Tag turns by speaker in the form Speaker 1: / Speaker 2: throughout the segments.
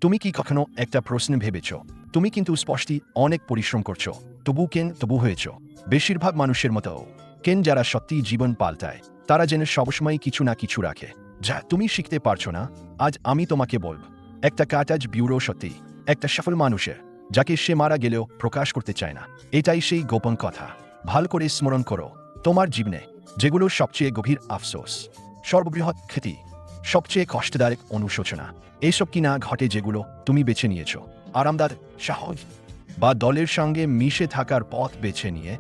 Speaker 1: তুমি কি কখনো একটা প্রশ্ন ভেবেছ? তুমি কিন্তু স্পষ্টই অনেক পরিশ্রম করছো, তবু হয়েছ বেশিরভাগ মানুষের মতো। কেন যারা সত্যিই জীবন পাল্টায় তারা যেন সবসময় কিছু না কিছু রাখে যা তুমি শিখতে পারছো না। আজ আমি তোমাকে বলব একটা কাটাজ ব্যুরো সত্যি একটা সফল মানুষের, যাকে সে মারা গেলেও প্রকাশ করতে চায় না। এটাই সেই গোপন কথা। ভাল করে স্মরণ করো, তোমার জীবনে যেগুলো সবচেয়ে গভীর আফসোস, সর্ববৃহৎ ক্ষতি, সবচেয়ে কষ্টদায়ক অনুশোচনা, এইসব কিনা ঘটে যেগুলো তুমি বেছে নিয়েছ আরামদায়ক, সহজ বা দলের সঙ্গে মিশে থাকার পথ বেছে নিয়ে।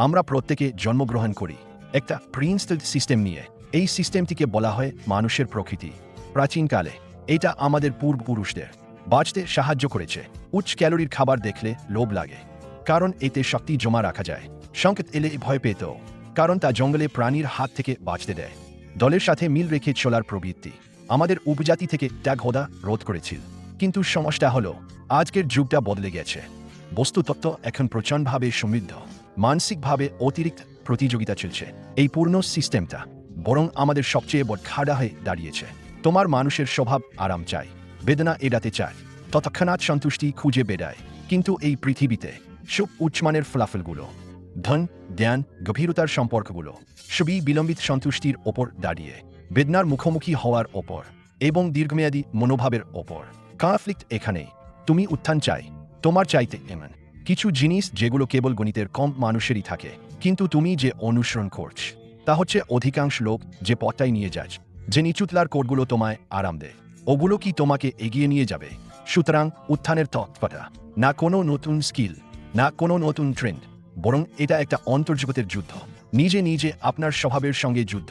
Speaker 1: আমরা প্রত্যেকে জন্মগ্রহণ করি একটা প্রিইনস্টলড সিস্টেম নিয়ে। এই সিস্টেমটিকে বলা হয় মানুষের প্রকৃতি। প্রাচীনকালে এটা আমাদের পূর্বপুরুষদের বাঁচতে সাহায্য করেছে। উচ্চ ক্যালোরির খাবার দেখলে লোভ লাগে, কারণ এতে শক্তি জমা রাখা যায়। সংকেত এলে ভয় পেত, কারণ তা জঙ্গলে প্রাণীর হাত থেকে বাঁচতে দেয়। দলের সাথে মিল রেখে চলার প্রবৃত্তি আমাদের উপজাতি থেকে ত্যাগ-হোদা রোধ করেছিল। কিন্তু সমস্যা হলো আজকের যুগটা বদলে গেছে। বস্তুতত্ত্ব এখন প্রচণ্ডভাবে সমৃদ্ধ, মানসিকভাবে অতিরিক্ত প্রতিযোগিতা চলছে। এই পূর্ণ সিস্টেমটা বরং আমাদের সবচেয়ে বড় খাড়া হয়ে দাঁড়িয়েছে। তোমার মানুষের স্বভাব আরাম চাই, বেদনা এড়াতে চায়, তৎক্ষণাৎ সন্তুষ্টি খুঁজে বেড়ায়। কিন্তু এই পৃথিবীতে সব উচ্চমানের ফলাফলগুলো, ধন, জ্ঞান, গভীরতার সম্পর্কগুলো সবই বিলম্বিত সন্তুষ্টির ওপর দাঁড়িয়ে, বেদনার মুখোমুখি হওয়ার ওপর এবং দীর্ঘমেয়াদী মনোভাবের ওপর। কনফ্লিক্ট এখানেই। তুমি উত্থান চাই, তোমার চাইতে এমন কিছু জিনিস যেগুলো কেবল গণিতের কম মানুষেরই থাকে। কিন্তু তুমি যে অনুসরণ করছ তা হচ্ছে অধিকাংশ লোক যে পথটাই নিয়ে যাচ্ছে, যে নিচুতলার কোডগুলো তোমায় আরাম দেয়, ওগুলো কি তোমাকে এগিয়ে নিয়ে যাবে? সুতরাং উত্থানের তৎপরতা না কোনো নতুন স্কিল, না কোনো নতুন ট্রেন্ড, বরং এটা একটা অন্তর্জগতের যুদ্ধ, নিজে নিজে আপনার স্বভাবের সঙ্গে যুদ্ধ।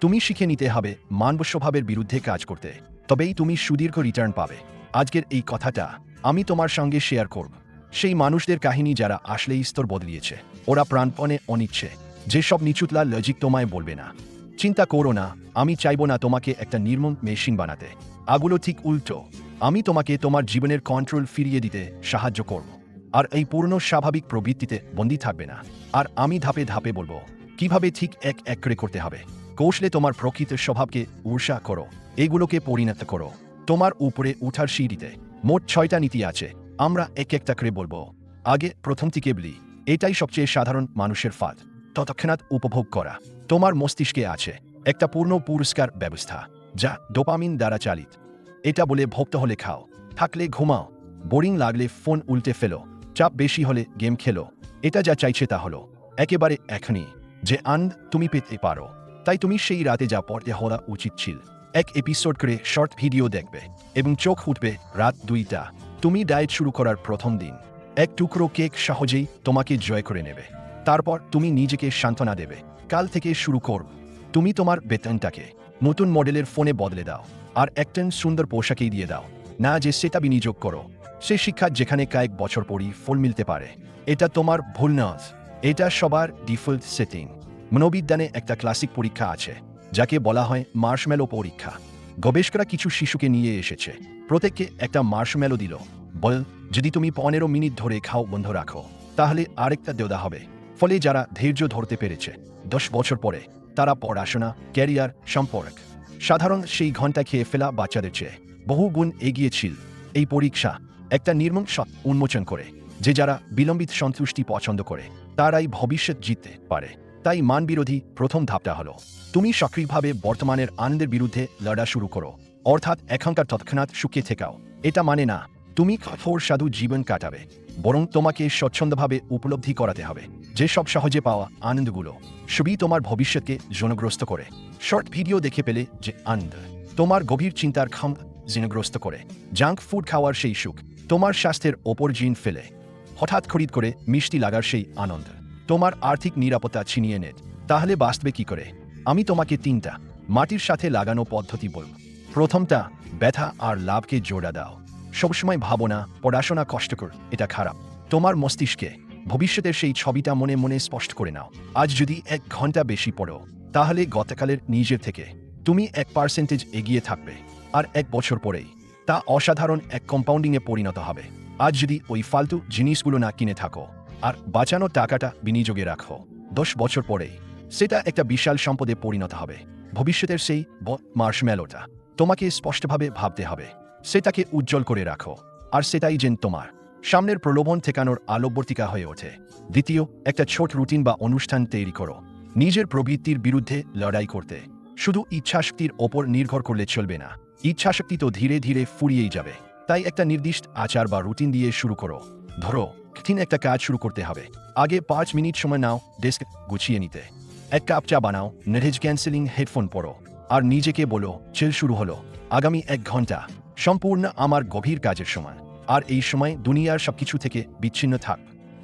Speaker 1: তুমি শিখে নিতে হবে মানব স্বভাবের বিরুদ্ধে কাজ করতে, তবেই তুমি সুদীর্ঘ রিটার্ন পাবে। আজকের এই কথাটা আমি তোমার সঙ্গে শেয়ার করব সেই মানুষদের কাহিনী যারা আসলেই স্তর বদলিয়েছে। ওরা প্রাণপণে অনিচ্ছে, যেসব নিচুতলা লজিক তোমায় বলবে না। চিন্তা করো না, আমি চাইব না তোমাকে একটা নির্মম মেশিন বানাতে। আগুলো ঠিক উল্টো, আমি তোমাকে তোমার জীবনের কন্ট্রোল ফিরিয়ে দিতে সাহায্য করব। আর এই পূর্ণ স্বাভাবিক প্রবৃত্তিতে বন্দী থাকবে না। আর আমি ধাপে ধাপে বলবো কিভাবে ঠিক এক এক করে করতে হবে। কৌশলে তোমার প্রকৃত স্বভাবকে উর্ষা করো, এগুলোকে পরিণত করো তোমার উপরে উঠার সিঁড়িতে। মোট 6টা নীতি আছে, আমরা এক একটা করে বলবো। আগে প্রথমটিকে বলি, এটাই সবচেয়ে সাধারণ মানুষের ফাঁদ, তৎক্ষণাৎ উপভোগ করা। তোমার মস্তিষ্কে আছে একটা পূর্ণ পুরস্কার ব্যবস্থা, যা ডোপামিন দ্বারা চালিত। এটা বলে ভক্ত হলে খাও, থাকলে ঘুমাও, বোরিং লাগলে ফোন উল্টে ফেলো, চাপ বেশি হলে গেম খেলো। এটা যা চাইছে তা হলো একেবারে এখনই যে আনন্দ তুমি পেতে পারো। তাই তুমি সেই রাতে যা পড়তে হওয়া উচিত ছিল, এক এপিসোড করে শর্ট ভিডিও দেখবে এবং চোখ উঠবে রাত 2টা। তুমি ডায়েট শুরু করার প্রথম দিন এক টুকরো কেক সহজেই তোমাকে জয় করে নেবে। তারপর তুমি নিজেকে সান্ত্বনা দেবে, কাল থেকে শুরু করব। তুমি তোমার বেতনটাকে নতুন মডেলের ফোনে বদলে দাও, আর একটা সুন্দর পোশাকেই দিয়ে দাও না, যে সেটা বিনিয়োগ করো সে শিক্ষা যেখানে কয়েক বছর পরই ফল মিলতে পারে। এটা তোমার ভুল নয়, এটা সবার ডিফল্ট সেটিং। মনোবিজ্ঞানে একটা ক্লাসিক পরীক্ষা আছে যাকে বলা হয় মার্শমেলো পরীক্ষা। গবেষকরা কিছু শিশুকে নিয়ে এসেছে, প্রত্যেককে একটা মার্শমেলো দিল, বল যদি তুমি 15 মিনিট ধরে খাও বন্ধ রাখো তাহলে আরেকটা দেওয়া হবে। ফলে যারা ধৈর্য ধরতে পেরেছে 10 বছর পরে তারা পড়াশোনা, ক্যারিয়ার, সম্পর্ক, সাধারণ সেই ঘন্টা খেয়ে ফেলা বাচ্চাদের চেয়ে বহু গুণ এগিয়েছিল। এই পরীক্ষা একটা নির্মম সত্য উন্মোচন করে যে যারা বিলম্বিত সন্তুষ্টি পছন্দ করে তারাই ভবিষ্যৎ জিততে পারে। তাই মানবিরোধী প্রথম ধাপটা হলো তুমি সক্রিয়ভাবে বর্তমানের আনন্দের বিরুদ্ধে লড়া শুরু করো, অর্থাৎ এখনকার তৎক্ষণাৎ সুখে থেকাও। এটা মানে না তুমি কঠোর সাধু জীবন কাটাবে, বরং তোমাকে স্বচ্ছন্দভাবে উপলব্ধি করাতে হবে যে সব সহজে পাওয়া আনন্দগুলো সবই তোমার ভবিষ্যৎকে জনগ্রস্ত করে। শর্ট ভিডিও দেখে পেলে যে আনন্দ তোমার গভীর চিন্তার ক্ষমতা জিনগ্রস্ত করে, জাঙ্ক ফুড খাওয়ার সেই সুখ তোমার স্বাস্থ্যের ওপর জিন ফেলে, হঠাৎ খরিদ করে মিষ্টি লাগার সেই আনন্দ তোমার আর্থিক নিরাপত্তা ছিনিয়ে নেয়, তাহলে বাঁচবে কি করে? আমি তোমাকে 3টা মাটির সাথে লাগানো পদ্ধতি বলব। প্রথমটা, ব্যথা আর লাভকে জোড়া দাও। সবসময় ভাবো না পড়াশোনা কষ্টকর, এটা খারাপ। তোমার মস্তিষ্কে ভবিষ্যতের সেই ছবিটা মনে মনে স্পষ্ট করে নাও। আজ যদি 1 ঘন্টা বেশি পড়ো তাহলে গতকালের নিজের থেকে তুমি 1% এগিয়ে থাকবে, আর 1 বছর পরেই তা অসাধারণ এক কম্পাউন্ডিংয়ে পরিণত হবে। আজ যদি ওই ফালতু জিনিসগুলো না কিনে থাকো আর বাঁচানো টাকাটা বিনিয়োগে রাখো, 10 বছর পরেই সেটা একটা বিশাল সম্পদে পরিণত হবে। ভবিষ্যতের সেই মার্শমেলোটা তোমাকে স্পষ্টভাবে ভাবতে হবে, সেটাকে উজ্জ্বল করে রাখো, আর সেটাই যেন তোমার সামনের প্রলোভন ঠেকানোর আলোকবর্তিকা হয়ে ওঠে। দ্বিতীয়, একটা ছোট রুটিন বা অনুষ্ঠান তৈরি করো নিজের প্রবৃত্তির বিরুদ্ধে লড়াই করতে। শুধু ইচ্ছাশক্তির ওপর নির্ভর করলে চলবে না, ইচ্ছাশক্তি তো ধীরে ধীরে ফুরিয়েই যাবে। তাই একটা নির্দিষ্ট আচার বা রুটিন দিয়ে শুরু করো। ধরো, কঠিন একটা কাজ শুরু করতে হবে, আগে 5 মিনিট সময় নাও ডেস্ক গুছিয়ে নিতে। এক কাপ চা বানাও, নয়েজ ক্যান্সেলিং হেডফোন পরো, আর নিজেকে বলো, চল শুরু হলো। আগামী 1 ঘন্টা সম্পূর্ণ আমার গভীর কাজের সময়, আর এই সময় দুনিয়ার সবকিছু থেকে বিচ্ছিন্ন থাক।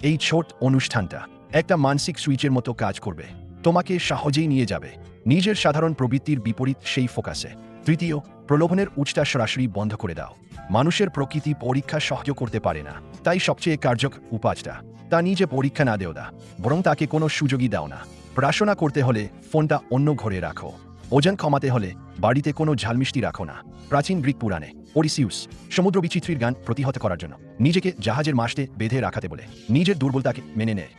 Speaker 1: এই ছোট অনুষ্ঠানটা একটা মানসিক সুইচের মতো কাজ করবে, তোমাকে সহজেই নিয়ে যাবে নিজের সাধারণ প্রবৃত্তির বিপরীত সেই ফোকাসে। তৃতীয়, প্রলোভনের উচ্চটা সরাসরি বন্ধ করে দাও। মানুষের প্রকৃতি পরীক্ষা সহ্য করতে পারে না, তাই সবচেয়ে কার্যকর উপায়টা তা নিজে পরীক্ষা না দেও না, বরং তাকে কোনো সুযোগই দাও না। পড়াশোনা করতে হলে ফোনটা অন্য ঘরে রাখো, ওজন কমাতে হলে বাড়িতে কোনো ঝালমিষ্টি রাখো না। প্রাচীন গ্রিক পুরাণে ওডিসিউস সমুদ্র বিচিত্রীর গান প্রতিহত করার জন্য নিজেকে জাহাজের মাস্টে বেঁধে রাখাতে বলে নিজের দুর্বলতাকে মেনে নেয়।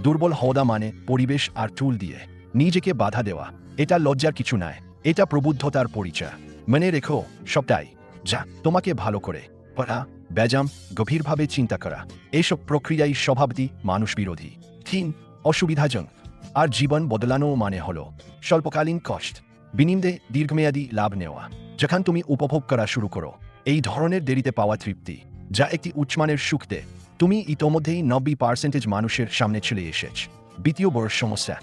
Speaker 1: দুর্বল হওয়া মানে পরিবেশ আর টুল দিয়ে নিজেকে বাধা দেওয়া। এটা লজ্জার কিছু নয়, এটা প্রবুদ্ধতার পরিচয়। মনে রেখো, সবটাই যা তোমাকে ভালো করে পড়া, ব্যায়াম, গভীরভাবে চিন্তা করা, এসব প্রক্রিয়াই স্বভাবতই মানুষ বিরোধী, 3 অসুবিধাজনক। আর জীবন বদলানো মানে হলো স্বল্পকালীন কষ্ট বিনিময়ে দীর্ঘমেয়াদী লাভ নেওয়া। যখন তুমি উপভোগ করা শুরু করো এই ধরনের দেরিতে পাওয়া তৃপ্তি, যা একটি উচ্চমানের সুখ দেয়, তুমি ইতোমধ্যেই 90% মানুষের সামনে চলে এসেছ। দ্বিতীয় বড় সমস্যা,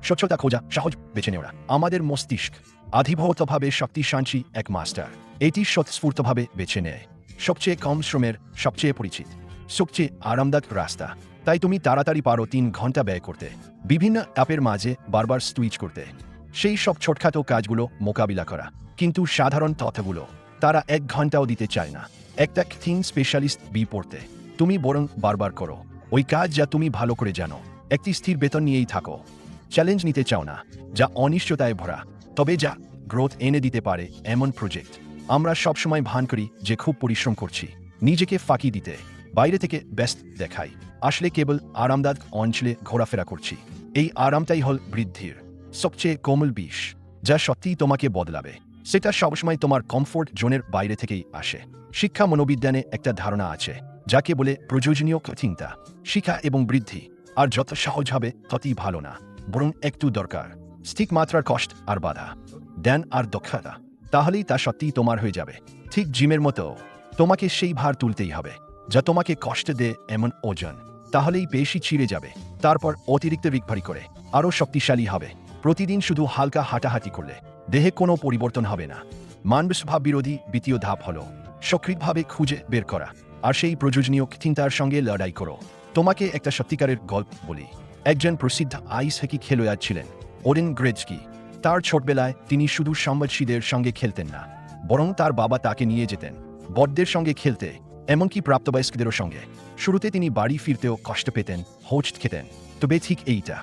Speaker 1: স্বচ্ছতা খোঁজা, সহজ বেছে নেওয়া। আমাদের মস্তিষ্ক আধিভৌতভাবে শক্তিশালী এক মাস্টার, এটি স্বতঃস্ফূর্তভাবে বেছে নেয় সবচেয়ে কম শ্রমের, সবচেয়ে পরিচিত, সবচেয়ে আরামদায়ক রাস্তা। তাই তুমি তাড়াতাড়ি পারো 3 ঘন্টা ব্যয় করতে বিভিন্ন অ্যাপের মাঝে বারবার সুইচ করতে, সেই সব ছোটখাটো কাজগুলো মোকাবিলা করা। কিন্তু সাধারণ তথ্যগুলো তারা 1 ঘন্টাও দিতে চায় না একটা থিং স্পেশালিস্ট বি পড়তে। তুমি বরং বারবার করো ওই কাজ যা তুমি ভালো করে জানো, একটি স্থির বেতন নিয়েই থাকো। চ্যালেঞ্জ নিতে চাও না যা অনিশ্চয়তায় ভরা, তবে যা গ্রোথ এনে দিতে পারে এমন প্রজেক্ট। আমরা সবসময় ভান করি যে খুব পরিশ্রম করছি, নিজেকে ফাঁকি দিতে বাইরে থেকে ব্যস্ত দেখাই, আসলে কেবল আরামদায়ক অঞ্চলে ঘোরাফেরা করছি। এই আরামটাই হল বৃদ্ধির সবচেয়ে কোমল বিষ, যা সত্যিই তোমাকে বদলাবে। সেটা সবসময় তোমার কমফোর্ট জোনের বাইরে থেকেই আসে। শিক্ষা মনোবিজ্ঞানে একটা ধারণা আছে যাকে বলে প্রয়োজনীয় চিন্তা, শিক্ষা এবং বৃদ্ধি। আর যত সহজ হবে ততই ভালো না, বরং একটু দরকার স্থির মাত্রার কষ্ট আর বাধা, জ্ঞান আর দক্ষতা, তাহলেই তা সত্যিই তোমার হয়ে যাবে। ঠিক জিমের মতো তোমাকে সেই ভার তুলতেই হবে যা তোমাকে কষ্ট দেয়, এমন ওজন, তাহলেই পেশি ছিঁড়ে যাবে। তারপর অতিরিক্ত রিকভারি করে আরও শক্তিশালী হবে। প্রতিদিন শুধু হালকা হাঁটাহাঁটি করলে দেহে কোনো পরিবর্তন হবে না। মানবস্বভাব বিরোধী দ্বিতীয় ধাপ হলো সক্রিয়ভাবে খুঁজে বের করা আর সেই প্রয়োজনীয় চিন্তার সঙ্গে লড়াই করো। তোমাকে একটা সত্যিকারের গল্প বলি। একজন প্রসিদ্ধ আইস হকি খেলোয়াড় ছিলেন ওডেন গ্রেজকি। তার ছোটবেলায় তিনি শুধু সম্রাটদের সঙ্গে খেলতেন না, বরং তার বাবা তাকে নিয়ে যেতেন বড়দের সঙ্গে খেলতে, এমনকি প্রাপ্তবয়স্কদেরও সঙ্গে। শুরুতে তিনি বাড়ি ফিরতেও কষ্ট পেতেন, হোঁচট খেতেন, তবে ঠিক এইটা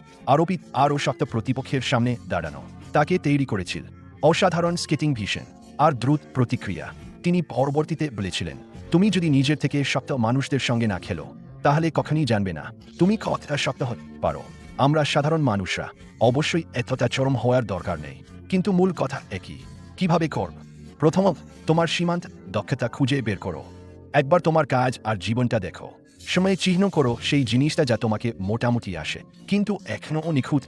Speaker 1: আরও শক্ত প্রতিপক্ষের সামনে দাঁড়ানো তাকে তৈরি করেছিল। অসাধারণ স্কেটিং ভিশন আর দ্রুত প্রতিক্রিয়া। তিনি পরবর্তীতে বলেছিলেন, তুমি যদি নিজের থেকে শক্ত মানুষদের সঙ্গে না খেলো তাহলে কখনই জানবে না তুমি কতটা শক্ত হতে পারো। আমরা সাধারণ মানুষরা অবশ্যই এতটা চরম হওয়ার দরকার নেই, কিন্তু মূল কথা একই। কিভাবে করব? প্রথমত, তোমার সীমান্ত দক্ষতা খুঁজে বের করো। একবার তোমার কাজ আর জীবনটা দেখো, সময়ে চিহ্ন করো সেই জিনিসটা যা তোমাকে মোটামুটি আসে কিন্তু এখনও নিখুঁত।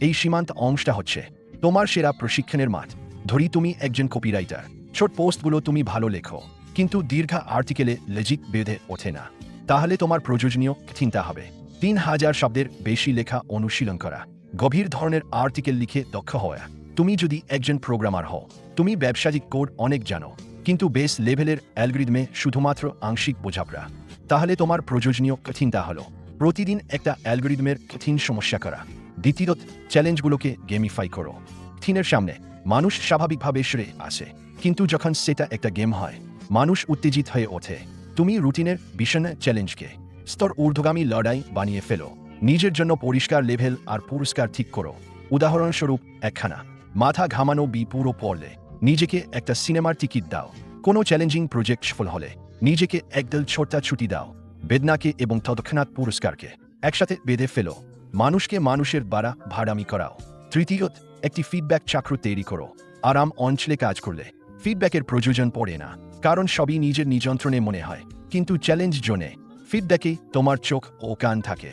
Speaker 1: এই সীমান্ত অংশটা হচ্ছে তোমার সেরা প্রশিক্ষণের মাঠ। ধরি তুমি একজন কপিরাইটার, ছোট পোস্টগুলো তুমি ভালো লেখো কিন্তু দীর্ঘ আর্টিকেলে লজিক বেঁধে ওঠে না, তাহলে তোমার প্রয়োজনীয় চিন্তা হবে 3000 শব্দের বেশি লেখা অনুশীলন করা, গভীর ধরনের আর্টিকেল লিখে দক্ষ হওয়া। তুমি যদি একজন প্রোগ্রামার হও, তুমি ব্যবসায়িক কোড অনেক জানো কিন্তু বেস লেভেলের অ্যালগরিদমে শুধুমাত্র আংশিক বোঝাপড়া, তাহলে তোমার প্রয়োজনীয় চিন্তা হলো প্রতিদিন একটা অ্যালগরিদমের কঠিন সমস্যা করা। দ্বিতীয়ত, চ্যালেঞ্জগুলোকে গেমিফাই করো। কঠিনের সামনে মানুষ স্বাভাবিকভাবে সরে আসে, কিন্তু যখন সেটা একটা গেম হয় মানুষ উত্তেজিত হয়ে ওঠে। তুমি রুটিনের বিষয় চ্যালেঞ্জকে স্তর ঊর্ধ্বগামী লড়াই বানিয়ে ফেলো। নিজের জন্য পরিষ্কার লেভেল আর পুরস্কার ঠিক করো। উদাহরণস্বরূপ, একখানা মাথা ঘামানো বই পুরো পড়লে নিজেকে একটা সিনেমার টিকিট দাও। কোনো চ্যালেঞ্জিং প্রজেক্ট সফল হলে নিজেকে একদল ছোট্ট ছুটি দাও। বেদনাকে এবং তৎক্ষণাৎ পুরস্কারকে একসাথে বেঁধে ফেলো। মানুষকে মানুষের দ্বারা ভাড়ামি করাও। তৃতীয়ত, একটি ফিডব্যাক চক্র তৈরি করো। আরাম অঞ্চলে কাজ করলে ফিডব্যাকের প্রয়োজন পড়ে না, কারণ সবই নিজের নিযন্ত্রণে মনে হয়, কিন্তু চ্যালেঞ্জ জোনে ফিডব্যাকে তোমার চোখ ও কান থাকে।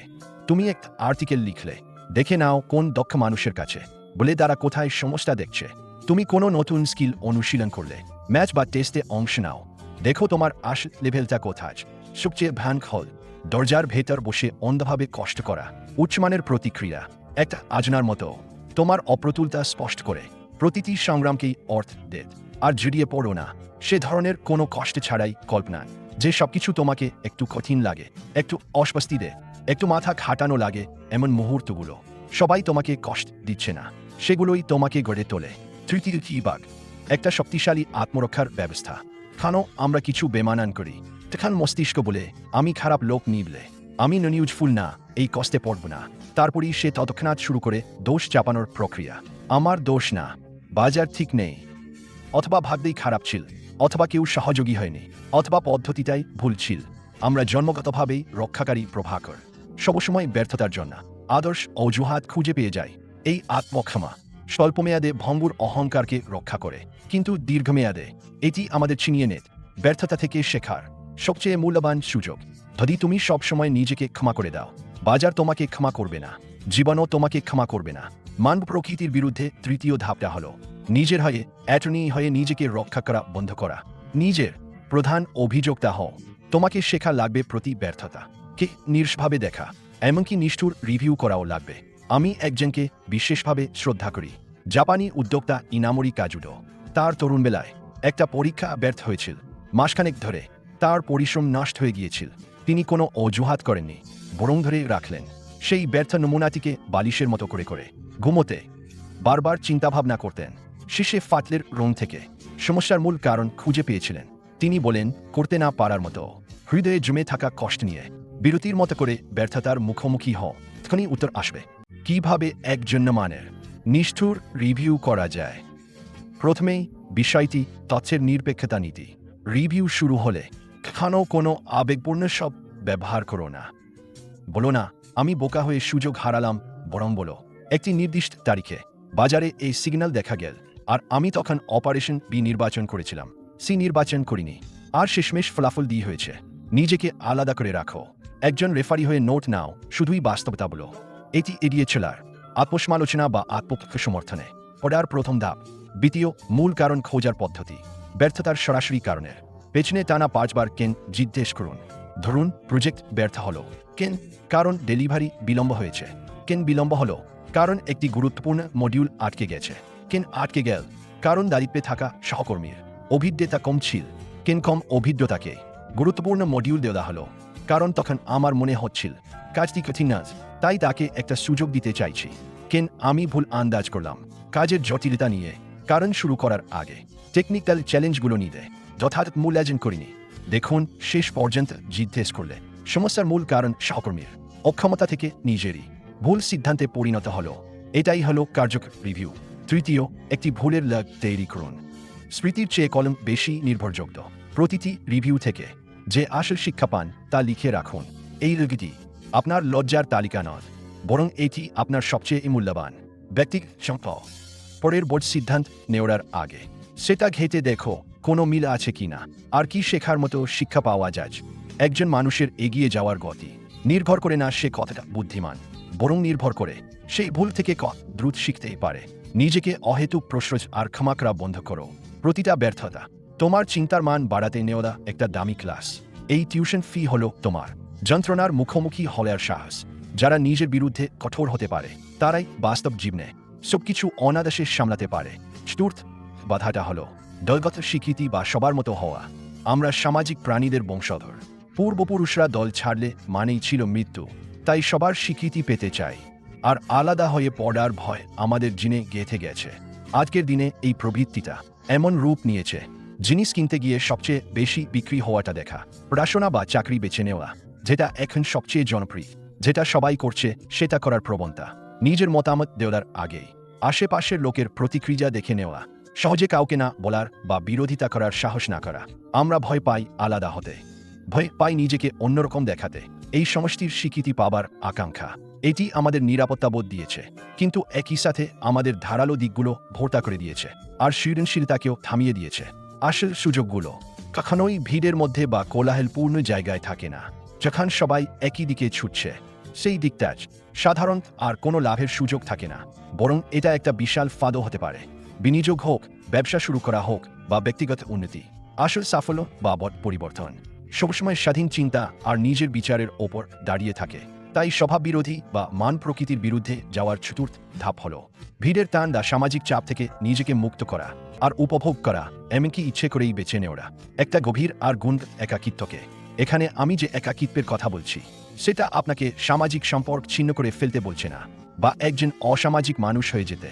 Speaker 1: তুমি এক আর্টিকেল লিখলে, দেখে নাও কোন দক্ষ মানুষের কাছে বলে তারা কোথায় সমস্যা দেখছে। তুমি কোনো নতুন স্কিল অনুশীলন করলে, ম্যাচ বা টেস্টে অংশ নাও, দেখো তোমার আসল লেভেলটা কোথায়। সবচেয়ে ভয়ানক হল দরজার ভেতর বসে অন্ধভাবে কষ্ট করা। উচ্চমানের প্রতিক্রিয়া একটা আজনার মতো তোমার অপ্রতুলতা স্পষ্ট করে প্রতিটি সংগ্রামকেই অর্থ দেয়। আর জড়িয়ে পড়ো না সে ধরনের কোনো কষ্ট ছাড়াই কল্পনা, যে সবকিছু তোমাকে একটু কঠিন লাগে, একটু অস্বস্তি দেয়, একটু মাথা খাটানো লাগে। এমন মুহূর্তগুলো সবাই তোমাকে কষ্ট দিচ্ছে না, সেগুলোই তোমাকে গড়ে তোলে। তৃতীয় বিভাগ একটা শক্তিশালী আত্মরক্ষার ব্যবস্থা। কেন আমরা কিছু বেমানান করি, তখন মস্তিষ্ক বলে আমি খারাপ লোক নিবলে, আমি নিউজফুল না, এই কষ্টে পড়ব না। তারপরই সে তৎক্ষণাৎ শুরু করে দোষ চাপানোর প্রক্রিয়া। আমার দোষ না, বাজার ঠিক নেই, অথবা ভাগ্যেই খারাপ ছিল, অথবা কেউ সহযোগী হয়নি, অথবা পদ্ধতিটাই ভুল ছিল। আমরা জন্মগতভাবেই রক্ষাকারী প্রভাকর, সবসময় ব্যর্থতার জন্য আদর্শ অজুহাত খুঁজে পেয়ে যাই। এই আত্মক্ষমা স্বল্পমেয়াদে ভঙ্গুর অহংকারকে রক্ষা করে, কিন্তু দীর্ঘমেয়াদে এটি আমাদের ছিনিয়ে নেয়। ব্যর্থতা থেকে শেখার সবচেয়ে মূল্যবান সুযোগ। যদি তুমি সবসময় নিজেকে ক্ষমা করে দাও, বাজার তোমাকে ক্ষমা করবে না, জীবনও তোমাকে ক্ষমা করবে না। মানব প্রকৃতির বিরুদ্ধে তৃতীয় ধাপটা হলো নিজের হয়ে অ্যাটর্নি হয়ে নিজেকে রক্ষা করা বন্ধ করা। নিজের প্রধান অভিযোগটা হও, তোমাকে শেখা লাগবে প্রতি ব্যর্থতা কে নির্সভাবে দেখা, এমনকি নিষ্ঠুর রিভিউ করাও লাগবে। আমি একজনকে বিশেষভাবে শ্রদ্ধা করি, জাপানি উদ্যোক্তা ইনামোরি কাজুডো। তার তরুণবেলায় একটা পরীক্ষা ব্যর্থ হয়েছিল, মাসখানেক ধরে তার পরিশ্রম নষ্ট হয়ে গিয়েছিল। তিনি কোনো অজুহাত করেননি, বরং ধরে রাখলেন সেই ব্যর্থ নমুনাটিকে বালিশের মতো করে করে ঘুমোতে বারবার চিন্তাভাবনা করতেন। শেষে ফাটলের রং থেকে সমস্যার মূল কারণ খুঁজে পেয়েছিলেন। তিনি বলেন, করতে না পারার মতো হৃদয়ে জমে থাকা কষ্ট নিয়ে বিরতির মতো করে ব্যর্থতার মুখোমুখি হও, তখনই উত্তর আসবে। কিভাবে একজন মানের নিষ্ঠুর রিভিউ করা যায়? প্রথমেই বিষয়টি তথ্যের নিরপেক্ষতা নীতি। রিভিউ শুরু হলে কখনো কোনো আবেগপূর্ণ সব ব্যবহার করো না। বলো না আমি বোকা হয়ে সুযোগ হারালাম, বরং বলো একটি নির্দিষ্ট তারিখে বাজারে এই সিগন্যাল দেখা গেল, আর আমি তখন অপারেশন বি নির্বাচন করেছিলাম, সি নির্বাচন করিনি, আর শেষমেশ ফলাফল দিয়ে হয়েছে। নিজেকে আলাদা করে রাখো, একজন রেফারি হয়ে নোট নাও, শুধুই বাস্তবতা বলো। এটি এড়িয়ে চলার আত্মসমালোচনা বা আত্মপক্ষ সমর্থনে পড়ার প্রথম ধাপ। দ্বিতীয়, মূল কারণ খোঁজার পদ্ধতি। ব্যর্থতার সরাসরি কারণের পেছনে টানা 5 বার কেন জিজ্ঞেস করুন। ধরুন প্রজেক্ট ব্যর্থ হলো, কেন? কারণ ডেলিভারি বিলম্ব হয়েছে। কেন বিলম্ব হলো? কারণ একটি গুরুত্বপূর্ণ মডিউল আটকে গেছে। কেন আটকে গেল? কারণ দায়িত্বে থাকা সহকর্মীর অভিজ্ঞতা কম ছিল। কেন কম অভিজ্ঞতাকে গুরুত্বপূর্ণ মডিউল দেওয়া হলো? কারণ তখন আমার মনে হচ্ছিল কাজটি কঠিন না, তাই তাকে একটা সুযোগ দিতে চাইছি। কেন আমি ভুল আন্দাজ করলাম কাজের জটিলতা নিয়ে? কারণ শুরু করার আগে টেকনিক্যাল চ্যালেঞ্জগুলো নিয়ে যথাযথ মূল্যায়ন করিনি। দেখুন, শেষ পর্যন্ত জিজ্ঞেস করলে সমস্যার মূল কারণ সহকর্মীর অক্ষমতা থেকে নিজেরই ভুল সিদ্ধান্তে পরিণত হলো। এটাই হলো কার্যকর রিভিউ। তৃতীয়, একটি ভুলের লগ তৈরি করুন। স্মৃতির চেয়ে কলম বেশি নির্ভরযোগ্য। প্রতিটি রিভিউ থেকে যে আসল শিক্ষা পান তা লিখে রাখুন। এই লগটি আপনার লজ্জার তালিকা নয়, বরং এটি আপনার সবচেয়ে মূল্যবান ব্যক্তিগত সম্পদ। পরের বোর্ড সিদ্ধান্ত নেওয়ার আগে সেটা ঘেঁটে দেখো কোনো মিল আছে কিনা, আর কি শেখার মতো শিক্ষা পাওয়া যায়। একজন মানুষের এগিয়ে যাওয়ার গতি নির্ভর করে না সে কতটা বুদ্ধিমান, বরং নির্ভর করে সেই ভুল থেকে দ্রুত শিখতেই পারে। নিজেকে অহেতুক প্রশ্ন আর ক্ষমা করা বন্ধ করো। প্রতিটা ব্যর্থতা তোমার চিন্তার মান বাড়াতে নেওয়া একটা দামি ক্লাস। এই টিউশন ফি হলো তোমার যন্ত্রণার মুখোমুখি হওয়ার সাহস। যারা নিজের বিরুদ্ধে কঠোর হতে পারে তারাই বাস্তব জীবনে সবকিছু অনায়াসে সামলাতে পারে। চতুর্থ বাধাটা হলো দলগত স্বীকৃতি বা সবার মতো হওয়া। আমরা সামাজিক প্রাণীদের বংশধর। পূর্বপুরুষরা দল ছাড়লে মানেই ছিল মৃত্যু, তাই সবার স্বীকৃতি পেতে চাই, আর আলাদা হয়ে পড়ার ভয় আমাদের জিনে গেঁথে গেছে। আজকের দিনে এই প্রবৃত্তিটা এমন রূপ নিয়েছে, জিনিস কিনতে গিয়ে সবচেয়ে বেশি বিক্রি হওয়াটা দেখা, পড়াশোনা বা চাকরি বেছে নেওয়া, যেটা এখন সবচেয়ে জনপ্রিয়, যেটা সবাই করছে সেটা করার প্রবণতা। নিজের মতামত দেওয়ার আগেই আশেপাশের লোকের প্রতিক্রিয়া দেখে নেওয়া, সহজে কাউকে না বলার বা বিরোধিতা করার সাহস না করা। আমরা ভয় পাই আলাদা হতে, ভয় পাই নিজেকে অন্যরকম দেখাতে, এই সমষ্টির স্বীকৃতি পাবার আকাঙ্ক্ষা। এটি আমাদের নিরাপত্তাবোধ দিয়েছে, কিন্তু একই সাথে আমাদের ধারালো দিকগুলো ভোরতা করে দিয়েছে, আর সৃজনশীলতাকেও থামিয়ে দিয়েছে। আসল সুযোগগুলো কখনোই ভিড়ের মধ্যে বা কোলাহলপূর্ণ জায়গায় থাকে না। যখন সবাই একই দিকে ছুটছে সেই দিকটাজ সাধারণ আর কোনো লাভের সুযোগ থাকে না, বরং এটা একটা বিশাল ফাঁদও হতে পারে। বিনিয়োগ হোক, ব্যবসা শুরু করা হোক বা ব্যক্তিগত উন্নতি, আসল সাফল্য বা পরিবর্তন সবসময় স্বাধীন চিন্তা আর নিজের বিচারের ওপর দাঁড়িয়ে থাকে। তাই স্বভাব বিরোধী বা মান প্রকৃতির বিরুদ্ধে যাওয়ার চতুর্থ ধাপ হল ভিড়ের টান বা সামাজিক চাপ থেকে নিজেকে মুক্ত করা আর উপভোগ করা, এমনকি ইচ্ছে করেই বেছে নেওয়া একটা গভীর আর গুণ একাকিত্বকে। এখানে আমি যে একাকিত্বের কথা বলছি সেটা আপনাকে সামাজিক সম্পর্ক ছিন্ন করে ফেলতে বলছে না বা একজন অসামাজিক মানুষ হয়ে যেতে,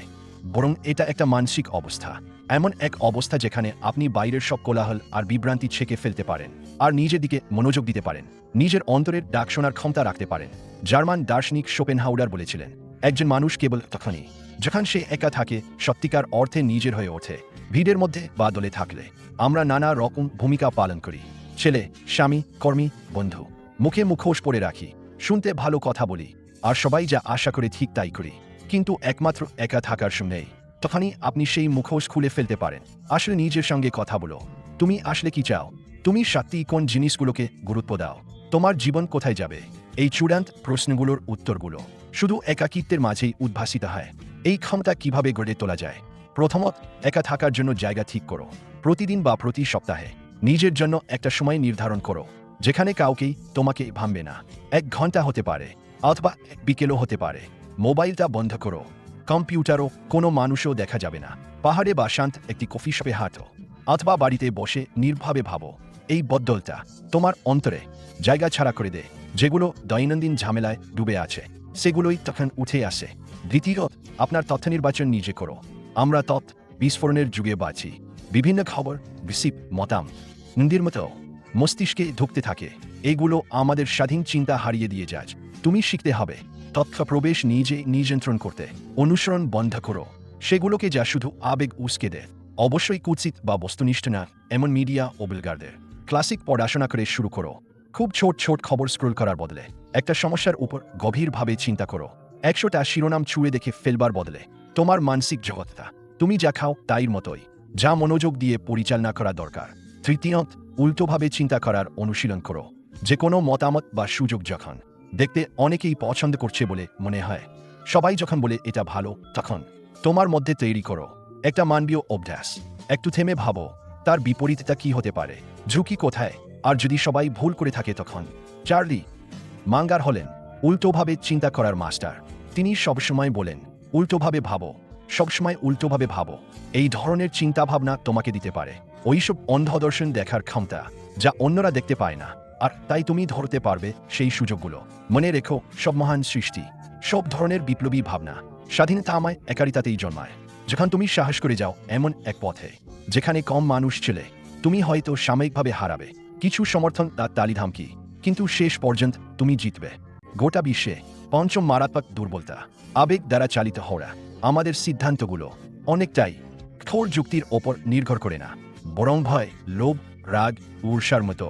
Speaker 1: বরং এটা একটা মানসিক অবস্থা, এমন এক অবস্থা যেখানে আপনি বাইরের সব কোলাহল আর বিভ্রান্তি ছেঁকে ফেলতে পারেন আর নিজের দিকে মনোযোগ দিতে পারেন, নিজের অন্তরের ডাক শোনার ক্ষমতা রাখতে পারেন। জার্মান দার্শনিক শোপেনহাউয়ার বলেছিলেন, একজন মানুষ কেবল তখনই যখন সে একা থাকে, সত্যিকার অর্থে নিজের হয়ে ওঠে। ভিড়ের মধ্যে বা দলে থাকলে আমরা নানা রকম ভূমিকা পালন করি, ছেলে, স্বামী, কর্মী, বন্ধু। মুখে মুখোশ পরে রাখি, শুনতে ভালো কথা বলি আর সবাই যা আশা করে ঠিক তাই করি। কিন্তু একমাত্র একা থাকার সময় তখনই আপনি সেই মুখোশ খুলে ফেলতে পারেন। আসলে নিজের সঙ্গে কথা বলো, তুমি আসলে কি চাও? তুমি সত্যি কোন জিনিসগুলোকে গুরুত্ব দাও? তোমার জীবন কোথায় যাবে? এই চূড়ান্ত প্রশ্নগুলোর উত্তরগুলো শুধু একাকিত্বের মাঝেই উদ্ভাসিত হয়। এই ক্ষমতা কিভাবে গড়ে তোলা যায়? প্রথমত, একা থাকার জন্য জায়গা ঠিক করো। প্রতিদিন বা প্রতি সপ্তাহে নিজের জন্য একটা সময় নির্ধারণ করো যেখানে কাউকেই তোমাকে ভাববে না। 1 ঘন্টা হতে পারে অথবা বিকেলও হতে পারে। মোবাইলটা বন্ধ করো, কম্পিউটারও কোনো মানুষও দেখা যাবে না। পাহাড়ে বা শান্ত একটি কফি শপে হাঁটো অথবা বাড়িতে বসে নির্ভাবে ভাবো। এই বদলটা তোমার অন্তরে জায়গা ছাড়া করে দে। যেগুলো দৈনন্দিন ঝামেলায় ডুবে আছে সেগুলোই তখন উঠে আসে। দ্বিতীয়ত, আপনার তথ্য নির্বাচন নিজে করো। আমরা তথ্য বিস্ফোরণের যুগে বাঁচি। বিভিন্ন খবর, বিসিপ, মতামতের মতো মস্তিষ্কে ঢুকতে থাকে। এগুলো আমাদের স্বাধীন চিন্তা হারিয়ে দিয়ে যায়। তুমি শিখতে হবে তথ্য প্রবেশ নিজে নিয়ন্ত্রণ করতে। অনুসরণ বন্ধ করো সেগুলোকে যা শুধু আবেগ উস্কে দেয়। অবশ্যই কুৎসিত বা বস্তুনিষ্ঠ না এমন মিডিয়া ও ব্লগারদের ক্লাসিক পড়াশোনা করে শুরু করো। খুব ছোট ছোট খবর স্ক্রোল করার বদলে একটা সমস্যার উপর গভীরভাবে চিন্তা করো। 100টা শিরোনাম ছুঁড়ে দেখে ফেলবার বদলে তোমার মানসিক জগৎটা তুমি যা খাও তাইর মতোই, যা মনোযোগ দিয়ে পরিচালনা করা দরকার। তৃতীয়ত, উল্টোভাবে চিন্তা করার অনুশীলন করো। যে কোনো মতামত বা সুযোগ যখন দেখতে অনেকেই পছন্দ করছে বলে মনে হয়, সবাই যখন বলে এটা ভালো, তখন তোমার মধ্যে তৈরি করো একটা মানবীয় অভ্যাস। একটু থেমে ভাবো, তার বিপরীতটা কি হতে পারে? ঝুঁকি কোথায়? আর যদি সবাই ভুল করে থাকে তখন? চার্লি মাঙ্গার হলেন উল্টোভাবে চিন্তা করার মাস্টার। তিনি সবসময় বলেন, উল্টোভাবে ভাবো, সবসময় উল্টোভাবে ভাবো। এই ধরনের চিন্তাভাবনা তোমাকে দিতে পারে ওইসব অন্ধদর্শন দেখার ক্ষমতা যা অন্যরা দেখতে পায় না, আর তাই তুমি ধরতে পারবে সেই সুযোগগুলো। মনে রেখো, সব মহান সৃষ্টি, সব ধরনের বিপ্লবী ভাবনা স্বাধীনতা আমায় একারিতাতেই জন্মায়। যখন তুমি সাহস করে যাও এমন এক পথে যেখানে কম মানুষ ছেলে, তুমি হয়তো সাময়িকভাবে হারাবে কিছু সমর্থন তার তালিধামকি, কিন্তু শেষ পর্যন্ত তুমি জিতবে। গোটা বিশ্বে পঞ্চম মারাত্মক দুর্বলতা আবেগ দ্বারা চালিত হওয়া। আমাদের সিদ্ধান্তগুলো অনেকটাই কঠোর যুক্তির ওপর নির্ভর করে না, বরং ভয়, লোভ, রাগ, ঈর্ষার মতো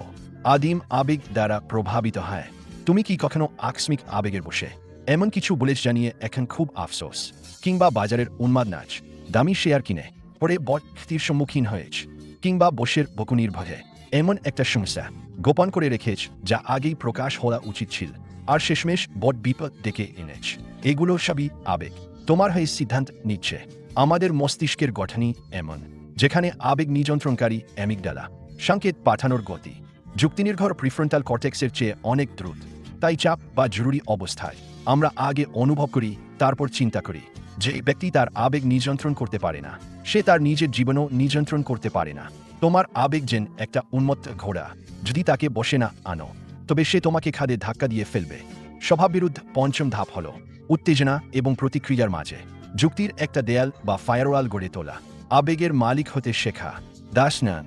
Speaker 1: আদিম আবেগ দ্বারা প্রভাবিত হয়। তুমি কি কখনো আকস্মিক আবেগের বসে এমন কিছু বলেছ জানিয়ে এখন খুব আফসোস, কিংবা বাজারের উন্মাদ নাচ দামি শেয়ার কিনে পরে বড় সম্মুখীন হয়েছ, কিংবা বসের বকুনির ভয়ে এমন একটা সমস্যা গোপন করে রেখেছ যা আগেই প্রকাশ হওয়া উচিত ছিল, আর শেষমেশ বড় বিপদ ডেকে এনেছ? এগুলো সবই আবেগ তোমার হয়ে সিদ্ধান্ত নিচ্ছে। আমাদের মস্তিষ্কের গঠনই এমন, যেখানে আবেগ নিয়ন্ত্রণকারী অ্যামিগডালা সংকেত পাঠানোর গতি যুক্তিনির্ভর প্রিফ্রন্টাল কর্টেক্সের চেয়ে অনেক দ্রুত। তাই চাপ বা জরুরি অবস্থায় আমরা আগে অনুভব করি, তারপর চিন্তা করি। যে ব্যক্তি তার আবেগ নিয়ন্ত্রণ করতে পারে না, সে তার নিজের জীবনও নিয়ন্ত্রণ করতে পারে না। তোমার আবেগ যেন একটা উন্মত্ত ঘোড়া, যদি তাকে বসে না আনো তবে সে তোমাকে খাদে ধাক্কা দিয়ে ফেলবে। স্বভাববিরুদ্ধ পঞ্চম ধাপ হল উত্তেজনা এবং প্রতিক্রিয়ার মাঝে যুক্তির একটা দেয়াল বা ফায়ারওয়াল গড়ে তোলা। আবেগের মালিক হতে শেখা দাসনান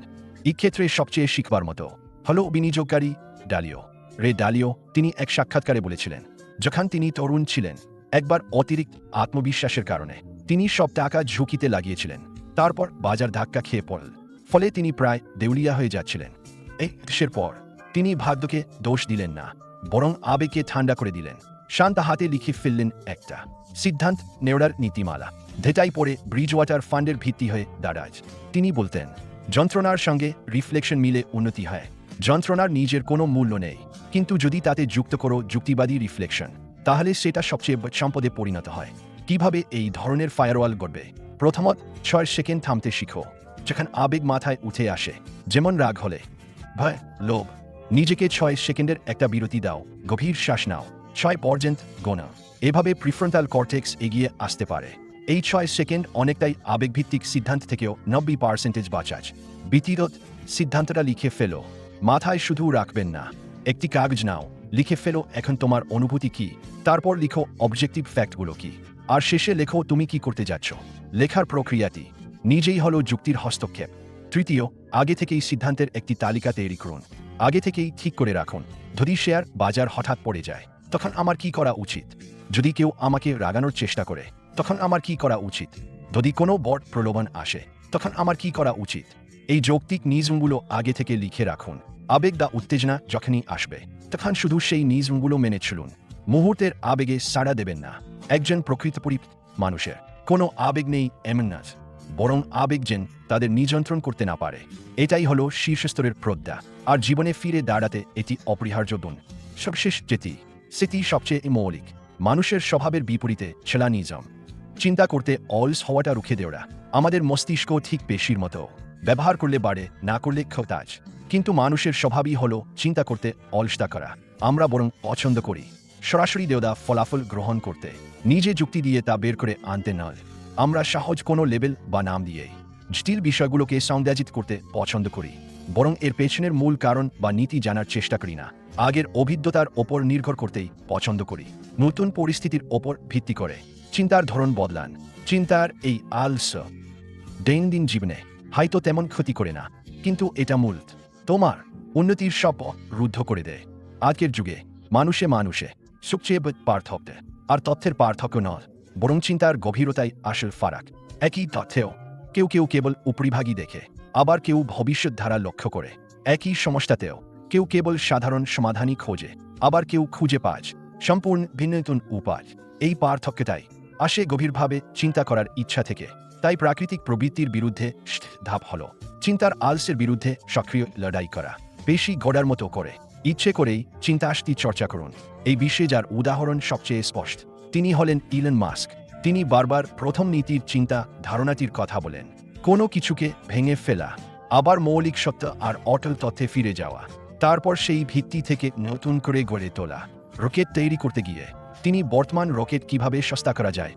Speaker 1: এই ক্ষেত্রে সবচেয়ে শিখবার মতো হলো বিনিয়োগকারী ডালিও। ডালিও তিনি এক সাক্ষাৎকারে বলেছিলেন, যখন তিনি তরুণ ছিলেন একবার অতিরিক্ত আত্মবিশ্বাসের কারণে তিনি সব টাকা ঝুঁকিতে লাগিয়েছিলেন। তারপর বাজার ধাক্কা খেয়ে পড়ল, ফলে তিনি প্রায় দেউলিয়া হয়ে যাচ্ছিলেন। এই দেশের পর তিনি ভাগ্যকে দোষ দিলেন না, বরং আবেগকে ঠান্ডা করে দিলেন। শান্ত হাতে লিখে ফেললেন একটা সিদ্ধান্ত নেওয়ার নীতিমালা। যেটাই পরে ব্রিজওয়াটার ফান্ডের ভিত্তি হয়ে দাঁড়ায়। তিনি বলতেন, যন্ত্রণার সঙ্গে রিফ্লেকশন মিলে উন্নতি হয়। যন্ত্রণার নিজের কোনো মূল্য নেই, কিন্তু যদি তাতে যুক্ত করো যুক্তিবাদী রিফ্লেকশন, তাহলে সেটা সবচেয়ে সম্পদে পরিণত হয়। কিভাবে এই ধরনের ফায়ারওয়াল গড়বে? প্রথমত, 6 সেকেন্ড থামতে শিখো। যখন আবেগ মাথায় উঠে আসে, যেমন রাগ হলে, ভয়, লোভ, নিজেকে 6 সেকেন্ডের একটা বিরতি দাও। গভীর শ্বাস নাও, 6 পর্যন্ত গোনা। এভাবে প্রিফ্রন্টাল কর্টেক্স এগিয়ে আসতে পারে। এই 6 সেকেন্ড অনেকটাই আবেগভিত্তিক সিদ্ধান্ত থেকেও 90% বাঁচায়। বিতিরত সিদ্ধান্তটা লিখে ফেলো। মাথায় শুধু রাখবেন না, একটি কাগজ নাও, লিখে ফেলো এখন তোমার অনুভূতি কি, তারপর লিখো অবজেক্টিভ ফ্যাক্টগুলো কি, আর শেষে লেখো তুমি কি করতে যাচ্ছ। লেখার প্রক্রিয়াটি নিজেই হলো যুক্তির হস্তক্ষেপ। তৃতীয়, আগে থেকেই সিদ্ধান্তের একটি তালিকা তৈরি করুন। আগে থেকেই ঠিক করে রাখুন, যদি শেয়ার বাজার হঠাৎ পড়ে যায়, তখন আমার কি করা উচিত? যদি কেউ আমাকে রাগানোর চেষ্টা করে, তখন আমার কি করা উচিত? যদি কোনো বড় প্রলোভন আসে, তখন আমার কি করা উচিত? এই যৌক্তিক নিয়মগুলো আগে থেকে লিখে রাখুন। আবেগ বা উত্তেজনা যখনই আসবে, তখন শুধু সেই নিয়মগুলো মেনে চলুন। মুহূর্তের আবেগে সাড়া দেবেন না। একজন প্রকৃতপরি মানুষের কোনো আবেগ নেই এমন না, বরং আবেগ যেন তাদের নিয়ন্ত্রণ করতে না পারে। এটাই হলো শীর্ষস্তরের প্রজ্ঞা, আর জীবনে ফিরে দাঁড়াতে এটি অপরিহার্য গুণ। সবশেষ যেটি, সেটি সবচেয়ে মৌলিক। মানুষের স্বভাবের বিপরীতে ছেলা নিজাম। চিন্তা করতে অলস হওয়াটা রুখে দেওয়া। আমাদের মস্তিষ্ক ঠিক পেশির মতো, ব্যবহার করলে বাড়ে, না করলে ক্ষতাজ। কিন্তু মানুষের স্বভাবই হলো চিন্তা করতে অলসতা করা। আমরা বরং পছন্দ করি সরাসরি দেওয়া ফলাফল গ্রহণ করতে, নিজে যুক্তি দিয়ে তা বের করে আনতে নয়। আমরা সহজ কোনো লেবেল বা নাম দিয়ে জটিল বিষয়গুলোকে সৌন্দর্যিত করতে পছন্দ করি, বরং এর পেছনের মূল কারণ বা নীতি জানার চেষ্টা করি না। আগের অভিজ্ঞতার ওপর নির্ভর করতেই পছন্দ করি। নতুন পরিস্থিতির ওপর ভিত্তি করে চিন্তার ধরন বদলান। চিন্তার এই আলস দৈনন্দিন জীবনে হয়তো তেমন ক্ষতি করে না, কিন্তু এটা মূল তোমার উন্নতির সব রুদ্ধ করে দেয়। আজকের যুগে মানুষে মানুষে সবচেয়ে পার্থক্য আর তথ্যের পার্থক্য নয়, বরং চিন্তার গভীরতাই আসল ফারাক। একই তথ্যেও কেউ কেউ কেবল উপরিভাগই দেখে, আবার কেউ ভবিষ্যৎ ধারা লক্ষ্য করে। একই সমস্যাতেও কেউ কেবল সাধারণ সমাধানই খোঁজে, আবার কেউ খুঁজে পায় সম্পূর্ণ ভিন্ন উপায়। এই পার্থক্যটাই আসে গভীরভাবে চিন্তা করার ইচ্ছা থেকে। তাই প্রাকৃতিক প্রবৃত্তির বিরুদ্ধে ধাপ হলো চিন্তার আলসের বিরুদ্ধে সক্রিয় লড়াই করা। বেশি গড়ার মতো করে ইচ্ছে করেই চিন্তাশক্তি চর্চা করুন। এই বিশ্বে যার উদাহরণ সবচেয়ে স্পষ্ট, তিনি হলেন ইলন মাস্ক। তিনি বারবার প্রথম নীতির চিন্তা ধারণাটির কথা বলেন, কোনো কিছুকে ভেঙে ফেলা, আবার মৌলিক সত্য আর অটল তথ্যে ফিরে যাওয়া, তারপর সেই ভিত্তি থেকে নতুন করে গড়ে তোলা। রকেট তৈরি করতে গিয়ে তিনি বর্তমান রকেট কিভাবে সস্তা করা যায়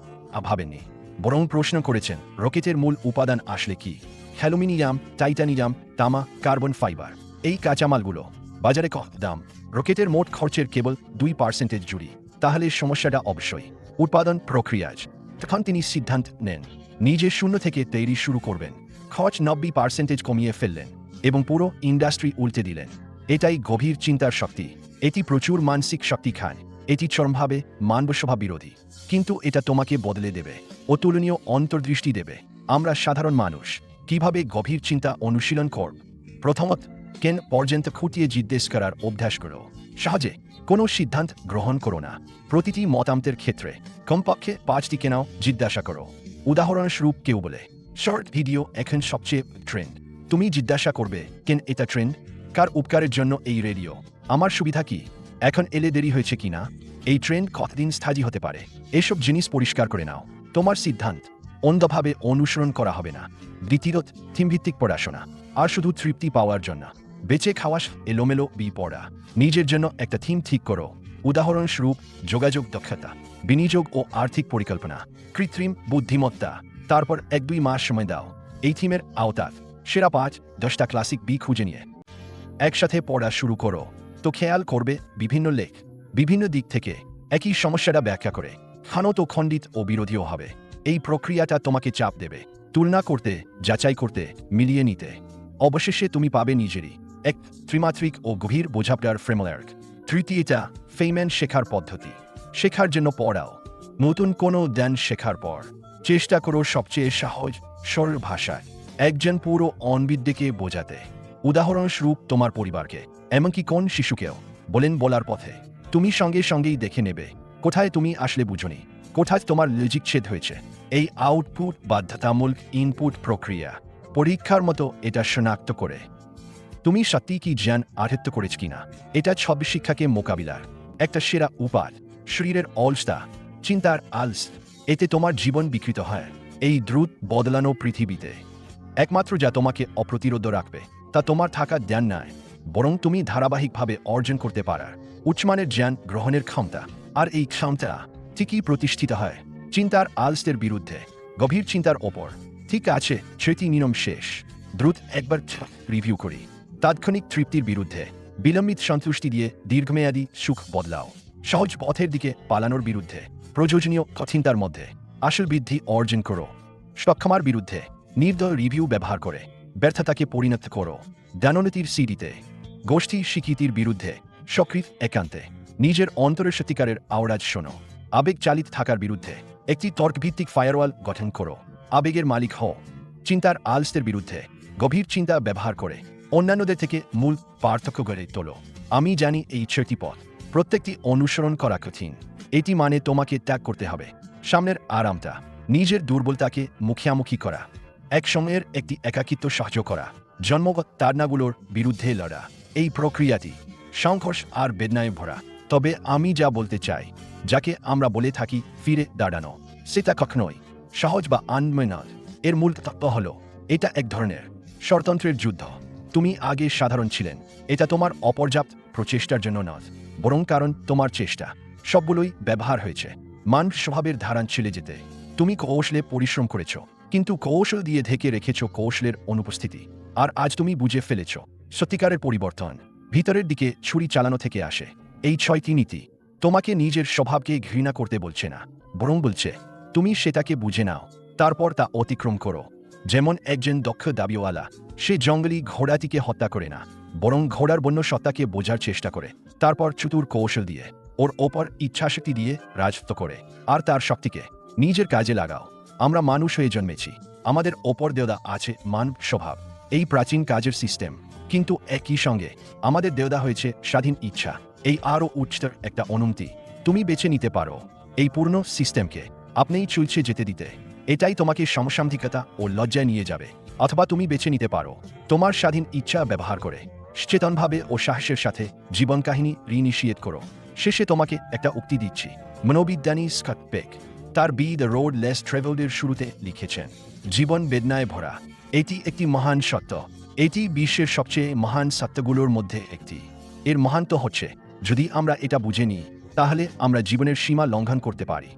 Speaker 1: ভাবেননি, বরং প্রশ্ন করেছেন রকেটের মূল উপাদান আসলে কি। অ্যালুমিনিয়াম, টাইটানিয়াম, তামা, কার্বন ফাইবার, এই কাঁচামালগুলো বাজারে কত দাম? রকেটের মোট খরচের কেবল 2% জুড়ি। তাহলে সমস্যাটা অবশ্যই উৎপাদন প্রক্রিয়াজ। তখন তিনি সিদ্ধান্ত নেন নিজে শূন্য থেকে তৈরি শুরু করবেন। খরচ 90% কমিয়ে ফেললেন এবং পুরো ইন্ডাস্ট্রি উল্টে দিলেন। এটাই গভীর চিন্তার শক্তি। এটি প্রচুর মানসিক শক্তি খায়, এটি চরমভাবে মানবসভা বিরোধী, কিন্তু এটা তোমাকে বদলে দেবে, অতুলনীয় অন্তর্দৃষ্টি দেবে। আমরা সাধারণ মানুষ কিভাবে গভীর চিন্তা অনুশীলন করব? প্রথমত, কেন পর্যন্ত খুঁটিয়ে জিজ্ঞেস করার অভ্যাস করো। সহজে কোনো সিদ্ধান্ত গ্রহণ করো না। প্রতিটি মতামতের ক্ষেত্রে কমপক্ষে 5টি কেনাও জিজ্ঞাসা করো। উদাহরণস্বরূপ, কেউ বলে শর্ট ভিডিও এখন সবচেয়ে ট্রেন্ড। তুমি জিজ্ঞাসা করবে, কেন এটা ট্রেন্ড? কার উপকারের জন্য এই রেডিও? আমার সুবিধা কি? এখন এলে দেরি হয়েছে কিনা? এই ট্রেন্ড কতদিন স্থায়ী হতে পারে? এসব জিনিস পরিষ্কার করে নাও। তোমার সিদ্ধান্ত অন্ধভাবে অনুসরণ করা হবে না। দ্বিতীয়ত, থিমভিত্তিক পড়াশোনা। আর শুধু তৃপ্তি পাওয়ার জন্য বেঁচে খাওয়া এলোমেলো পড়া। নিজের জন্য একটা থিম ঠিক করো। উদাহরণস্বরূপ, যোগাযোগ দক্ষতা, বিনিয়োগ ও আর্থিক পরিকল্পনা, কৃত্রিম বুদ্ধিমত্তা। তারপর 1-2 মাস সময় দাও। এই থিমের আওতায় সেরা 5-10টা ক্লাসিক খুঁজে নিয়ে একসাথে পড়া শুরু করো। তো খেয়াল করবে বিভিন্ন লেখ বিভিন্ন দিক থেকে একই সমস্যাটা ব্যাখ্যা করে খানত, খণ্ডিত ও বিরোধীও হবে। এই প্রক্রিয়াটা তোমাকে চাপ দেবে তুলনা করতে, যাচাই করতে, মিলিয়ে নিতে। অবশেষে তুমি পাবে নিজেরই এক ত্রিমাত্রিক ও গভীর বোঝাপড়ার ফ্রেমওয়ার্ক। তৃতীয়টা, ফেইম্যান শেখার পদ্ধতি। শেখার জন্য পড়াও। নতুন কোনো জ্ঞান শেখার পর চেষ্টা করো সবচেয়ে সহজ সরল ভাষায় একজন পুরো অনবিদ্যকে বোঝাতে। উদাহরণস্বরূপ, তোমার পরিবারকে, এমনকি কোন শিশুকেও বলার পথে তুমি সঙ্গে সঙ্গেই দেখে নেবে কোথায় তুমি আসলে বুঝনি, কোথায় তোমার লজিক ছেদ হয়েছে। এই আউটপুট বাধ্যতামূলক ইনপুট প্রক্রিয়া। পরীক্ষার মতো এটা শনাক্ত করে তুমি সত্যি কি জ্ঞান আয়ত্ত করেছ কিনা। এটা সব শিক্ষাকে মোকাবিলার একটা সেরা উপায়। শরীরের অলসতা, চিন্তার আলস, এতে তোমার জীবন বিকৃত হয়। এই দ্রুত বদলানো পৃথিবীতে একমাত্র যা তোমাকে অপ্রতিরোধ রাখবে তা তোমার থাকা জ্ঞান নয়, বরং তুমি ধারাবাহিকভাবে অর্জন করতে পারার উচ্চমানের জ্ঞান গ্রহণের ক্ষমতা। আর এই ক্ষমতা ঠিকই প্রতিষ্ঠিত হয় চিন্তার আলসের বিরুদ্ধে, গভীর চিন্তার ওপর। ঠিক আছে, সেটি নিয়ম শেষ। দ্রুত একবার রিভিউ করি। তাৎক্ষণিক তৃপ্তির বিরুদ্ধে বিলম্বিত সন্তুষ্টি দিয়ে দীর্ঘমেয়াদী সুখ বদলাও। সহজ পথের দিকে পালানোর বিরুদ্ধে প্রয়োজনীয় চিন্তার মধ্যে আসল বৃদ্ধি অর্জন করো। সক্ষমার বিরুদ্ধে নির্দয় রিভিউ ব্যবহার করে ব্যর্থতাকে পরিণত করো। দানোন্নতির সিডিতে গোষ্ঠী স্বীকৃতির বিরুদ্ধে সক্রিয় একান্তে নিজের অন্তরের সত্যিকারের আওয়াজ শোনো। আবেগ চালিত থাকার বিরুদ্ধে একটি তর্কভিত্তিক ফায়ারওয়াল গঠন করো। আবেগের মালিক হও। চিন্তার আলসের বিরুদ্ধে গভীর চিন্তা ব্যবহার করে অন্যান্যদের থেকে মূল পার্থক্য গড়ে তোলো। আমি জানি এই 6টি পথ প্রত্যেকটি অনুসরণ করা কঠিন। এটি মানে তোমাকে ত্যাগ করতে হবে সামনের আরামটা, নিজের দুর্বলতাকে মুখোমুখি করা, এক সময়ের একটি একাকিত্ব সহ্য করা, জন্মগত তাড়নাগুলোর বিরুদ্ধে লড়া। এই প্রক্রিয়াটি সংঘর্ষ আর বেদনায় ভরা। তবে আমি যা বলতে চাই, যাকে আমরা বলে থাকি ফিরে দাঁড়ানো, সেটা কখনোই সহজ বা আনন্ময় নয়। এর মূল তত্ত্ব হল এটা এক ধরনের স্বতন্ত্রের যুদ্ধ। তুমি আগে সাধারণ ছিলেন, এটা তোমার অপর্যাপ্ত প্রচেষ্টার জন্য নয়, বরং কারণ তোমার চেষ্টা সবগুলোই ব্যবহার হয়েছে মান স্বভাবের ধারণ ছেড়ে যেতে। তুমি কৌশলে পরিশ্রম করেছ, কিন্তু কৌশল দিয়ে ঢেকে রেখেছ কৌশলের অনুপস্থিতি। আর আজ তুমি বুঝে ফেলেছ সত্যিকারের পরিবর্তন ভিতরের দিকে ছুরি চালানো থেকে আসে। এই 6টি নীতি তোমাকে নিজের স্বভাবকে ঘৃণা করতে বলছে না, বরং বলছে তুমি সেটাকে বুঝে নাও, তারপর তা অতিক্রম করো। যেমন একজন দক্ষ দাবিওয়ালা, সে জঙ্গলি ঘোড়াটিকে হত্যা করে না, বরং ঘোড়ার বন্য সত্তাকে বোঝার চেষ্টা করে, তারপর চতুর কৌশল দিয়ে ওর ওপর ইচ্ছাশক্তি দিয়ে রাজত্ব করে আর তার শক্তিকে নিজের কাজে লাগাও। আমরা মানুষ হয়ে জন্মেছি, আমাদের ওপর দেওয়া আছে মান স্বভাব, এই প্রাচীন কাজের সিস্টেম। কিন্তু একই সঙ্গে আমাদের দেওয়া হয়েছে স্বাধীন ইচ্ছা, এই আরও উচ্চতর একটা অনুমতি। তুমি বেছে নিতে পারো এই পূর্ণ সিস্টেমকে আপনিই চলছে যেতে দিতে। এটাই তোমাকে সমসাময়িকতা ও লজ্জায় নিয়ে যাবে। অথবা তুমি বেছে নিতে পারো তোমার স্বাধীন ইচ্ছা ব্যবহার করে সচেতনভাবে ও সাহসের সাথে জীবন কাহিনী রিইনিশিয়েট করো। শেষে তোমাকে একটা উক্তি দিচ্ছি। মনোবিজ্ঞানী স্কট পেক তার বি দ্য রোড লেস ট্রাভেলডের শুরুতে লিখেছেন, জীবন বেদনায় ভরা। এটি একটি মহান সত্য। এটি বিশ্বের সবচেয়ে মহান সত্যগুলোর মধ্যে একটি। এর মহান্ত হচ্ছে যদি আমরা এটা বুঝে নিই, তাহলে আমরা জীবনের সীমা লঙ্ঘন করতে পারি।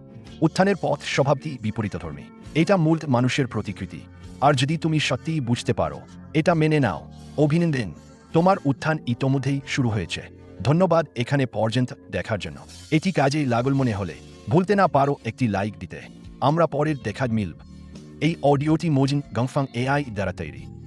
Speaker 1: উত্থানের পথ স্বভাবটি বিপরীতধর্মী, এটা মূল মানুষের প্রতিকৃতি। আর যদি তুমি সত্যিই বুঝতে পারো, এটা মেনে নাও, অভিনন্দন, তোমার উত্থান ইতোমধ্যেই শুরু হয়েছে। ধন্যবাদ এখানে পর্যন্ত দেখার জন্য। এটি কাজে লাগল মনে হলে ভুলতে না পারো একটি লাইক দিতে। আমরা পরের দেখা মিলব। এই অডিওটি মোজিন গংফাং AI দ্বারা তৈরি।